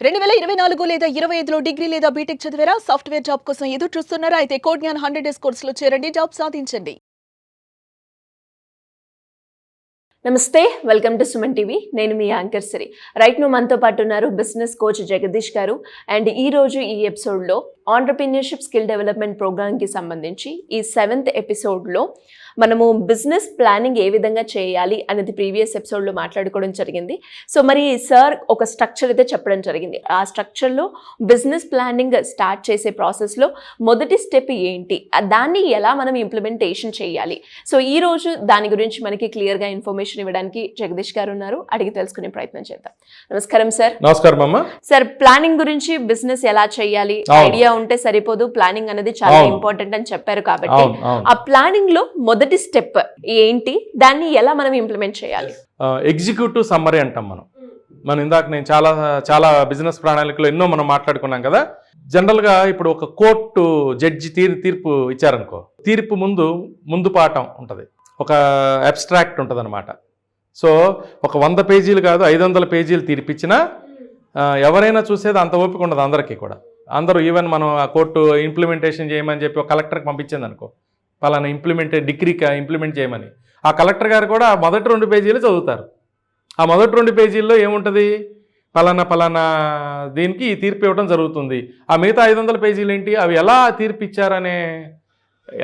2024 లేదా 25లో డిగ్రీ లేదా బీటెక్ చదివారా? సాఫ్ట్‌వేర్ జాబ్ కోసం ఎదురు చూస్తున్నారా? అయితే కోడ్ జ్ఞాన్ 100 డేస్ కోర్సులో చేరండి, జాబ్ సాధించండి. నమస్తే, వెల్కమ్ టు సుమన్ టీవీ. నేను మీ యాంకర్ సిరి. రైట్ ను మనతో పాటు ఉన్నారు బిజినెస్ కోచ్ జగదీష్ గారు. అండ్ ఈ రోజు ఈ ఎపిసోడ్లో ఆంటర్‌ప్రెన్యూర్‌షిప్ స్కిల్ డెవలప్మెంట్ ప్రోగ్రామ్కి సంబంధించి ఈ 7th ఎపిసోడ్లో మనము బిజినెస్ ప్లానింగ్ ఏ విధంగా చేయాలి అనేది ప్రీవియస్ ఎపిసోడ్లో మాట్లాడుకోవడం జరిగింది. సో మరి సార్ ఒక స్ట్రక్చర్ అయితే చెప్పడం జరిగింది. ఆ స్ట్రక్చర్లో బిజినెస్ ప్లానింగ్ స్టార్ట్ చేసే ప్రాసెస్లో మొదటి స్టెప్ ఏంటి, దాన్ని ఎలా మనం ఇంప్లిమెంటేషన్ చేయాలి. సో ఈ రోజు దాని గురించి మనకి క్లియర్గా ఇన్ఫర్మేషన్ ఇవ్వడానికి జగదీష్ గారు ఉన్నారు. అడిగి తెలుసుకునే ప్రయత్నం చేద్దాం. నమస్కారం సార్. నమస్కారం అమ్మా. సార్, ప్లానింగ్ గురించి బిజినెస్ ఎలా చేయాలి, ఐడియా ఉంటే సరిపోదు, ప్లానింగ్ అనేది చాలా ఇంపార్టెంట్ అని చెప్పారు. కాబట్టి ఆ ప్లానింగ్ లో మొదటి స్టెప్ ఏంటి, దాన్ని ఎలా మనం ఇంప్లిమెంట్ చేయాలి? ఎగ్జిక్యూటివ్ సమ్మరీ అంటాం మనం ఇందాక నేను చాలా బిజినెస్ ప్రణాళికలో ఎన్నో మనం మాట్లాడుకున్నాం కదా. జనరల్గా ఇప్పుడు ఒక కోర్టు జడ్జి తీర్పు ఇచ్చారనుకో, తీర్పు ముందు పాఠం ఉంటుంది, ఒక అబ్స్ట్రాక్ట్ ఉంటుంది అనమాట. సో ఒక 100 పేజీలు కాదు 500 పేజీలు తీర్పిచ్చినా ఎవరైనా చూసేది అంత ఓపిక ఉండదు అందరికీ కూడా. అందరూ ఈవెన్ మనం ఆ కోర్టు ఇంప్లిమెంటేషన్ చేయమని చెప్పి ఒక కలెక్టర్కి పంపించింది అనుకో, పలానా డిగ్రీకి ఇంప్లిమెంట్ చేయమని, ఆ కలెక్టర్ గారు కూడా మొదటి 2 పేజీలు చదువుతారు. ఆ మొదటి 2 పేజీల్లో ఏముంటుంది, పలానా దీనికి ఈ తీర్పు ఇవ్వడం జరుగుతుంది. ఆ మిగతా 500 పేజీలు ఏంటి, అవి ఎలా తీర్పు ఇచ్చారనే,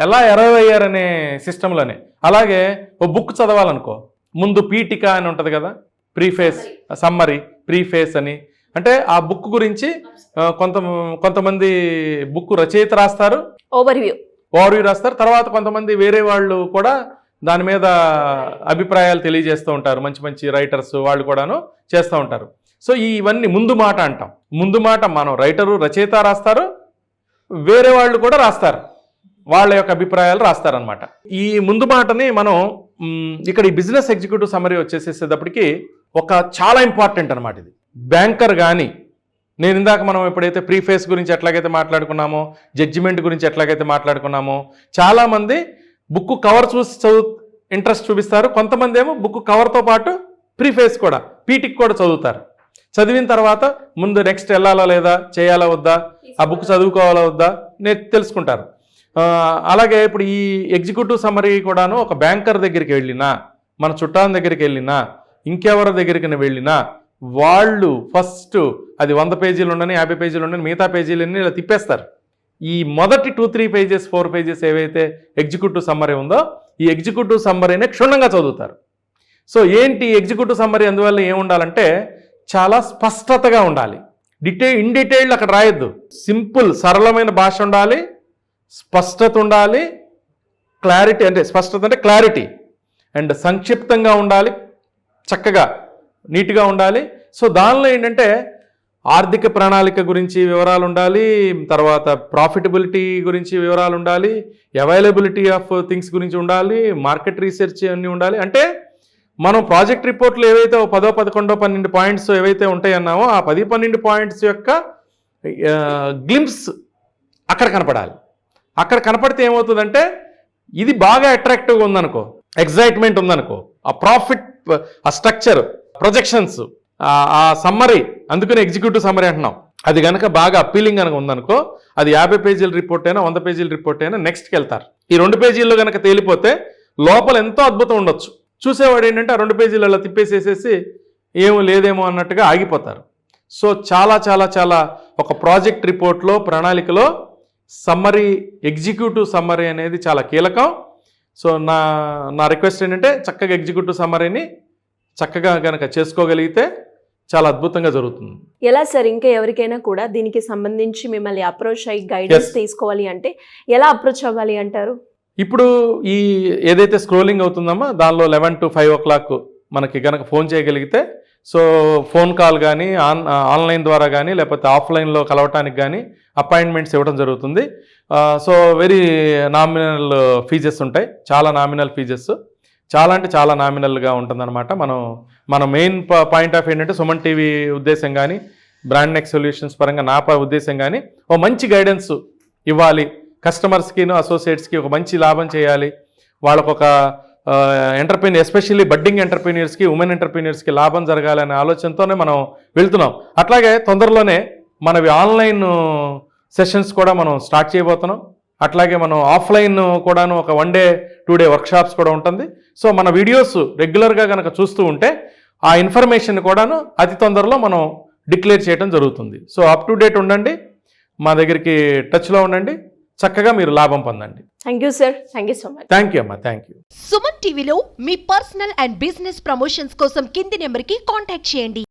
ఎలా అయ్యారనే సిస్టంలోనే. అలాగే ఓ బుక్ చదవాలనుకో, ముందు పీఠిక అని ఉంటుంది కదా, ప్రీఫేస్, సమ్మరీ, ప్రీఫేస్ అని. అంటే ఆ బుక్ గురించి కొంతమంది బుక్ రచయిత రాస్తారు, ఓవర్వ్యూ రాస్తారు. తర్వాత కొంతమంది వేరే వాళ్ళు కూడా దాని మీద అభిప్రాయాలు తెలియజేస్తూ ఉంటారు, మంచి రైటర్స్ వాళ్ళు కూడాను చేస్తూ ఉంటారు. సో ఇవన్నీ ముందు మాట అంటాం. ముందు మాట మనం రచయిత రాస్తారు, వేరే వాళ్ళు కూడా రాస్తారు, వాళ్ళ యొక్క అభిప్రాయాలు రాస్తారనమాట. ఈ ముందు మాటని మనం ఇక్కడ ఈ బిజినెస్ ఎగ్జిక్యూటివ్ సమ్మరీ వచ్చేసేటప్పటికి చాలా ఇంపార్టెంట్ అనమాట. ఇది బ్యాంకర్ కానీ, నేను ఇందాక మనం ఎప్పుడైతే ప్రీఫేస్ గురించి ఎట్లాగైతే మాట్లాడుకున్నామో, జడ్జిమెంట్ గురించి ఎట్లాగైతే మాట్లాడుకున్నామో, చాలామంది బుక్ కవర్ చూసి ఇంట్రెస్ట్ చూపిస్తారు. కొంతమంది ఏమో బుక్ కవర్తో పాటు ప్రీఫేస్ కూడా, పీటికి కూడా చదువుతారు. చదివిన తర్వాత ముందు నెక్స్ట్ వెళ్ళాలా లేదా, చేయాలా వద్దా, ఆ బుక్ చదువుకోవాలా వద్దా తెలుసుకుంటారు. అలాగే ఇప్పుడు ఈ ఎగ్జిక్యూటివ్ సమ్మరీ కూడాను ఒక బ్యాంకర్ దగ్గరికి వెళ్ళినా, మన చుట్టాల దగ్గరికి వెళ్ళినా, ఇంకెవరి దగ్గరికి వెళ్ళినా, వాళ్ళు ఫస్ట్ అది 100 పేజీలు ఉండని, 50 పేజీలు ఉండని, మిగతా పేజీలన్నీ ఇలా తిప్పేస్తారు. ఈ మొదటి 2-3 పేజెస్ 4 పేజెస్ ఏవైతే ఎగ్జిక్యూటివ్ సమ్మరీ ఉందో, ఈ ఎగ్జిక్యూటివ్ సమ్మరీనే క్షుణ్ణంగా చదువుతారు. సో ఏంటి ఎగ్జిక్యూటివ్ సమ్మరీ, అందువల్ల ఏముండాలంటే చాలా స్పష్టతగా ఉండాలి. ఇన్ డీటెయిల్ అక్కడ రాయొద్దు. సింపుల్ సరళమైన భాష ఉండాలి, స్పష్టత ఉండాలి, క్లారిటీ, అంటే స్పష్టత అంటే క్లారిటీ, అండ్ సంక్షిప్తంగా ఉండాలి, చక్కగా నీట్గా ఉండాలి. సో దానిలో ఏంటంటే ఆర్థిక ప్రణాళిక గురించి వివరాలు ఉండాలి, తర్వాత ప్రాఫిటబిలిటీ గురించి వివరాలు ఉండాలి, అవైలబిలిటీ ఆఫ్ థింగ్స్ గురించి ఉండాలి, మార్కెట్ రీసెర్చ్ అన్నీ ఉండాలి. అంటే మనం ప్రాజెక్ట్ రిపోర్ట్లు ఏవైతే 10, 11, 12 పాయింట్స్ ఏవైతే ఉంటాయన్నామో, ఆ 10, 12 పాయింట్స్ యొక్క గ్లింప్స్ అక్కడ కనపడాలి. అక్కడ కనపడితే ఏమవుతుందంటే, ఇది బాగా అట్రాక్టివ్గా ఉందనుకో, ఎగ్జైట్మెంట్ ఉందనుకో, ఆ ప్రాఫిట్, ఆ స్ట్రక్చర్, ప్రొజెక్షన్స్, ఆ సమ్మరీ, అందుకని ఎగ్జిక్యూటివ్ సమ్మరీ అంటున్నాం, అది కనుక బాగా అప్పీలింగ్ కనుక ఉందనుకో, అది 50 పేజీల రిపోర్ట్ అయినా 100 పేజీల రిపోర్ట్ అయినా నెక్స్ట్కి వెళ్తారు. ఈ 2 పేజీల్లో కనుక తేలిపోతే లోపల ఎంతో అద్భుతం ఉండొచ్చు. చూసేవాడు ఏంటంటే ఆ 2 పేజీలు అలా తిప్పేసేసేసి ఏమో లేదేమో అన్నట్టుగా ఆగిపోతారు. సో చాలా ఒక ప్రాజెక్ట్ రిపోర్ట్లో, ప్రణాళికలో సమ్మరీ, ఎగ్జిక్యూటివ్ సమ్మరీ అనేది చాలా కీలకం. సో నా రిక్వెస్ట్ ఏంటంటే చక్కగా ఎగ్జిక్యూటివ్ సమ్మరీని చక్కగా కనుక చేసుకోగలిగితే చాలా అద్భుతంగా జరుగుతుంది. ఎలా సార్, ఇంకా ఎవరికైనా కూడా దీనికి సంబంధించి మిమ్మల్ని అప్రోచ్ అయ్యి గైడెన్స్ తీసుకోవాలి అంటే ఎలా అప్రోచ్ అవ్వాలి అంటారు? ఇప్పుడు ఈ ఏదైతే స్క్రోలింగ్ అవుతుందమ్మా, దానిలో 11 to 5 o'clock మనకి కనుక ఫోన్ చేయగలిగితే, సో ఫోన్ కాల్ కానీ, ఆన్లైన్ ద్వారా కానీ, లేకపోతే ఆఫ్లైన్లో కలవటానికి కానీ అపాయింట్మెంట్స్ ఇవ్వడం జరుగుతుంది. సో వెరీ నామినల్ ఫీజెస్ ఉంటాయి, చాలా నామినల్ ఫీజెస్, చాలా అంటే చాలా నామినల్గా ఉంటుందన్నమాట. మన మెయిన్ పాయింట్ ఆఫ్ ఏంటంటే సుమన్ టీవీ ఉద్దేశం కానీ, బ్రాండ్ నెక్స్ట్ సొల్యూషన్స్ పరంగా నా ఉద్దేశం కానీ, ఓ మంచి గైడెన్స్ ఇవ్వాలి, కస్టమర్స్కి, అసోసియేట్స్కి ఒక మంచి లాభం చేయాలి, వాళ్ళకు ఎంటర్ప్రీనియర్ ఎస్పెషల్లీ బడ్డింగ్ ఎంటర్ప్రీనియర్స్కి, ఉమెన్ ఎంటర్ప్రీనియర్స్కి లాభం జరగాలనే ఆలోచనతోనే మనం వెళ్తున్నాం. అట్లాగే తొందరలోనే మనవి ఆన్లైన్ సెషన్స్ కూడా మనం స్టార్ట్ చేయబోతున్నాం. అట్లాగే మనం ఆఫ్లైన్ కూడాను ఒక 1 డే 2 డే వర్క్షాప్స్ కూడా ఉంటుంది. సో మన వీడియోస్ రెగ్యులర్గా కనుక చూస్తూ ఉంటే ఆ ఇన్ఫర్మేషన్ కూడాను అతి తొందరలో మనం డిక్లేర్ చేయడం జరుగుతుంది. సో అప్ టు డేట్ ఉండండి, మా దగ్గరికి టచ్లో ఉండండి, చక్కగా మీరు లాభం పొందండి. Thank you sir, thank you so much. Thank you అమ్మా, థ్యాంక్ యూ. సుమన్ టీవీలో మీ పర్సనల్ అండ్ బిజినెస్ ప్రమోషన్స్ కోసం కింది నెంబర్కి కాంటాక్ట్ చేయండి.